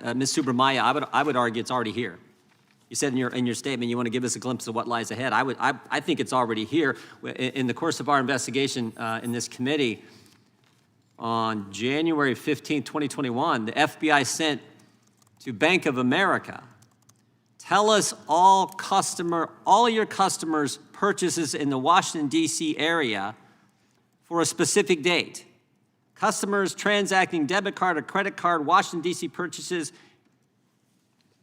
Ms. Subramaya, I would argue it's already here. You said in your statement you want to give us a glimpse of what lies ahead. I think it's already here. In the course of our investigation in this committee, on January 15, 2021, the FBI sent to Bank of America, tell us all of your customers' purchases in the Washington, D.C. area for a specific date. Customers transacting debit card or credit card Washington, D.C. purchases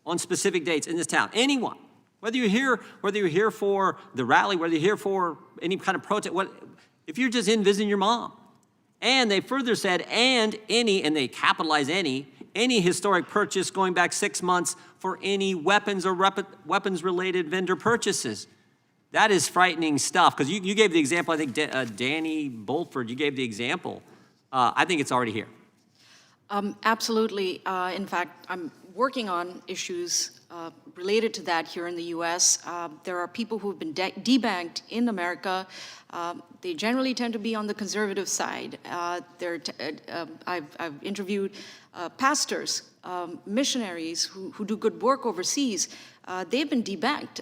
on specific dates in this town. Anyone, whether you're here for the rally, whether you're here for any kind of protest, if you're just in visiting your mom. And they further said, and they capitalize any historic purchase going back 6 months for any weapons or weapons-related vendor purchases. That is frightening stuff, because you gave the example, I think Danny Bolford, you gave the example. I think it's already here. Absolutely. In fact, I'm working on issues related to that here in the U.S. There are people who have been debanked in America. They generally tend to be on the conservative side. I've interviewed pastors, missionaries who do good work overseas. They've been debanked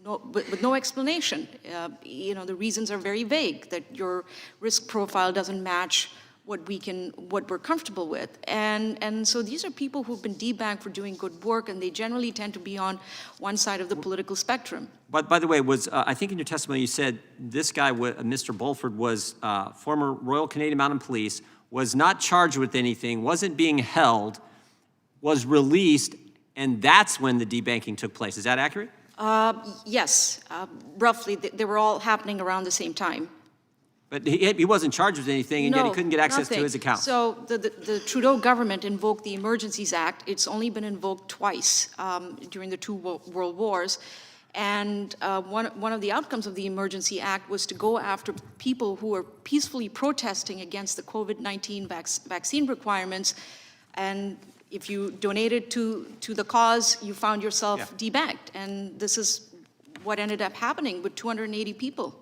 with no explanation. The reasons are very vague, that your risk profile doesn't match what we're comfortable with. And so these are people who've been debanked for doing good work, and they generally tend to be on one side of the political spectrum. But by the way, I think in your testimony you said this guy, Mr. Bolford, was former Royal Canadian Mounted Police, was not charged with anything, wasn't being held, was released, and that's when the debanking took place. Is that accurate? Yes, roughly. They were all happening around the same time. But he wasn't charged with anything, and yet he couldn't get access to his account. So the Trudeau government invoked the Emergencies Act. It's only been invoked twice during the two world wars. And one of the outcomes of the Emergency Act was to go after people who were peacefully protesting against the COVID-19 vaccine requirements. And if you donated to the cause, you found yourself debanked. And this is what ended up happening with 280 people.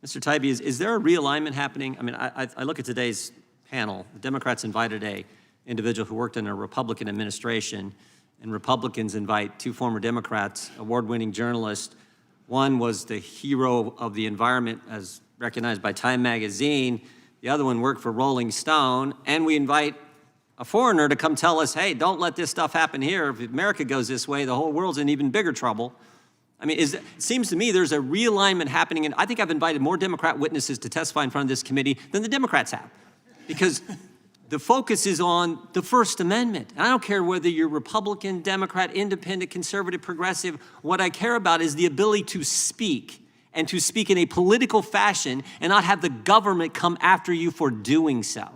Mr. Taibbi, is there a realignment happening? I mean, I look at today's panel. The Democrats invited an individual who worked in a Republican administration, and Republicans invite two former Democrats, award-winning journalists. One was the hero of the environment as recognized by Time magazine. The other one worked for Rolling Stone. And we invite a foreigner to come tell us, hey, don't let this stuff happen here. If America goes this way, the whole world's in even bigger trouble. I mean, it seems to me there's a realignment happening, and I think I've invited more Democrat witnesses to testify in front of this committee than the Democrats have, because the focus is on the First Amendment. And I don't care whether you're Republican, Democrat, independent, conservative, progressive. What I care about is the ability to speak, and to speak in a political fashion and not have the government come after you for doing so.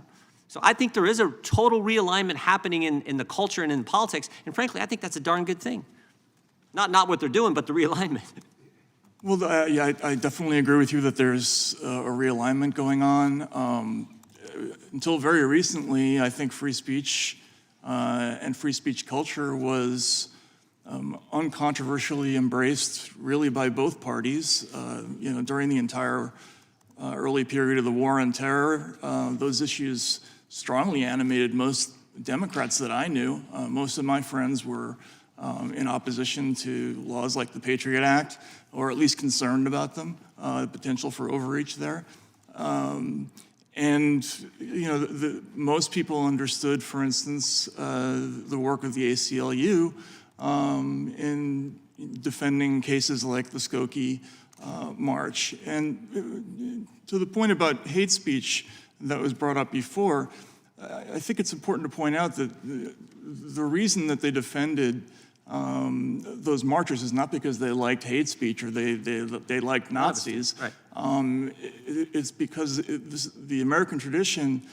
So I think there is a total realignment happening in the culture and in politics, and frankly, I think that's a darn good thing. Not what they're doing, but the realignment. Well, yeah, I definitely agree with you that there's a realignment going on. Until very recently, I think free speech and free speech culture was uncontroversially embraced really by both parties. During the entire early period of the war on terror, those issues strongly animated most Democrats that I knew. Most of my friends were in opposition to laws like the Patriot Act, or at least concerned about them, the potential for overreach there. Most people understood, for instance, the work of the ACLU in defending cases like the Skokie March. And to the point about hate speech that was brought up before, I think it's important to point out that the reason that they defended those marchers is not because they liked hate speech or they liked Nazis. Right. It's because the American tradition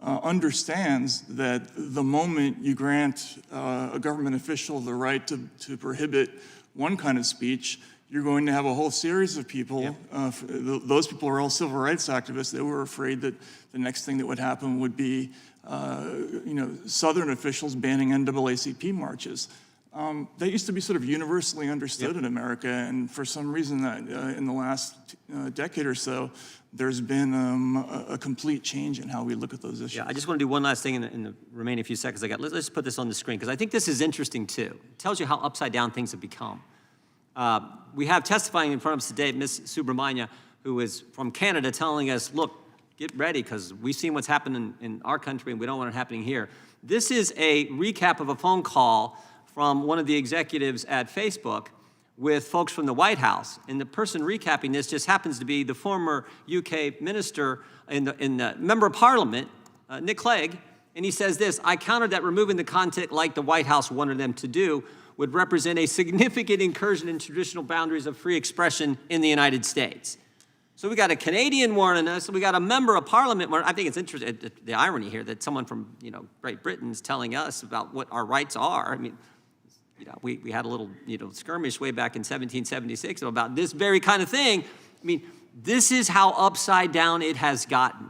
understands that the moment you grant a government official the right to prohibit one kind of speech, you're going to have a whole series of people. Those people are all civil rights activists. They were afraid that the next thing that would happen would be Southern officials banning NAACP marches. That used to be sort of universally understood in America, and for some reason that in the last decade or so, there's been a complete change in how we look at those issues. Yeah, I just want to do one last thing in the remaining few seconds I got. Let's put this on the screen, because I think this is interesting, too. It tells you how upside down things have become. We have testifying in front of us today, Ms. Subramanya, who is from Canada, telling us, look, get ready, because we've seen what's happened in our country, and we don't want it happening here. This is a recap of a phone call from one of the executives at Facebook with folks from the White House. And the person recapping this just happens to be the former UK minister in the Member of Parliament, Nick Clegg. And he says this: I countered that removing the content like the White House wanted them to do would represent a significant incursion in traditional boundaries of free expression in the United States. So we got a Canadian warning us, we got a Member of Parliament warning. I think it's interesting, the irony here, that someone from Great Britain is telling us about what our rights are. I mean, we had a little skirmish way back in 1776 about this very kind of thing. I mean, this is how upside down it has gotten.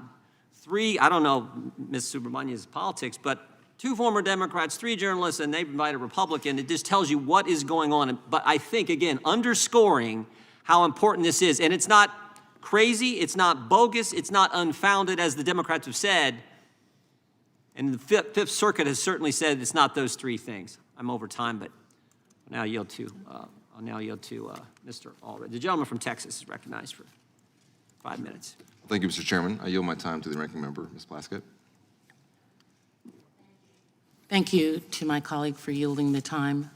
I don't know Ms. Subramania's politics, but 2 former Democrats, 3 journalists, and they've invited a Republican. It just tells you what is going on. But I think, again, underscoring how important this is. And it's not crazy, it's not bogus, it's not unfounded, as the Democrats have said. And the Fifth Circuit has certainly said it's not those 3 things. I'm over time, but I'll now yield to Mr. Allred. The gentleman from Texas is recognized for 5 minutes. Thank you, Mr. Chairman. I yield my time to the ranking member, Ms. Plaskett. Thank you to my colleague for yielding the time.